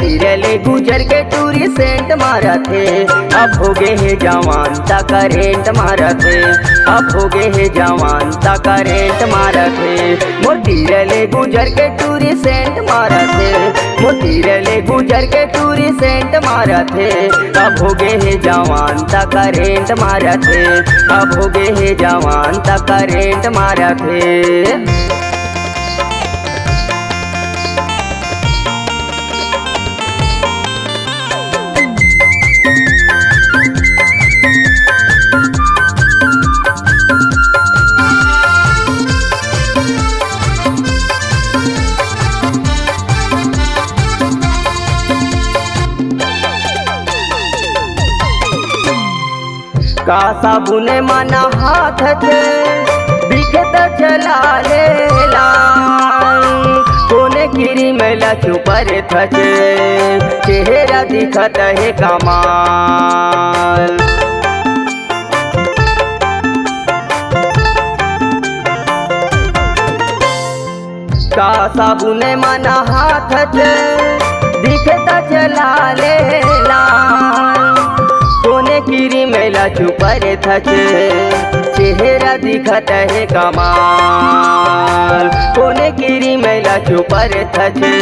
तिरले गुजर के टूरी सेंट मारा थे। अब हो गए है जवान ता करेंट मारा थे। अब हो गए है जवान ता करेंट मारा थे। मोर तिरले गुजर के टूरी सेंट मारा थे। मोर तिरले गुजर के टूरी सेंट मारा थे। अब हो गए है जवान ता करेंट मारा थे। अब हो गए है जवान ता करेंट मारा थे। का साबुने मना हाथ थे दिखत चला लेला। कोने गिरी मैला चुपर थचे चेहरा दिखत है कमाल। का साबुने मना हाथ थे दिखत चला लेला। कोने गिरी मैला चुपर थचे चेहरा दिखत है कमाल। कोने गिरी मैला चुपर थचे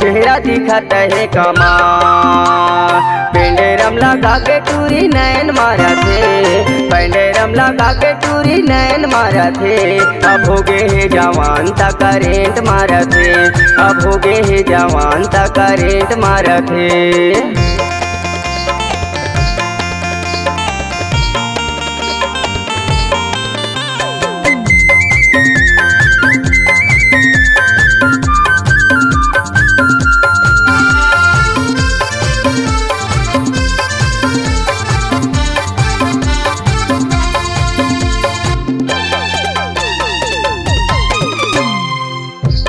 चेहरा दिखत है कमाल। पेंडेरम लगा के टूरी नैन मारा थे। पेंडेरम लगा के टूरी नैन मारा थे। अब हो गए है जवान ता करेंट मारा थे। अब हो गए है जवान ता करेंट मारा थे।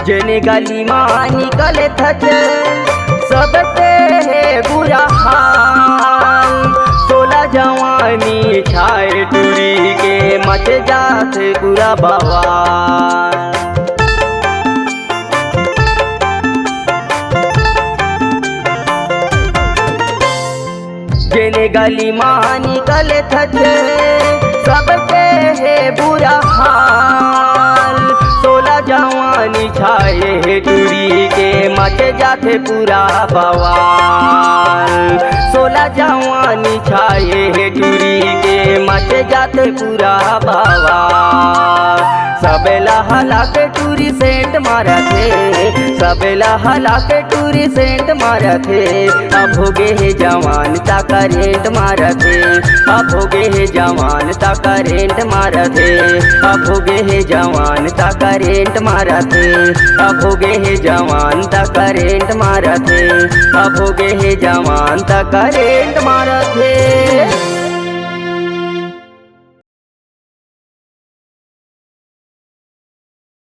जेने गली माँ निकले थचे सबते है बुरा हाल। 16 जवानी छाए टूरी के मच जाते पूरा बवाल। जेने गली माँ निकले थचे सबते है बुरा हाल। 16 जवानी छाए है टूरी के मच जाते पूरा बवाल। 16 जवानी छाए है टूरी के मच जाते पूरा बवाल। सबेला हला के टूरी सेंट मारा थे। सबेला हला के टूरी सेंट मारा थे। अब हो गए है जवान ता करेंट मारा थे। अब हो गए है जवान ता करेंट मारा थे। अब हो गए है जवान ता करेंट मारा थे। अब हो गए है जवान ता करेंट मारा थे। अब हो गए है जवान ता करेंट मारा थे।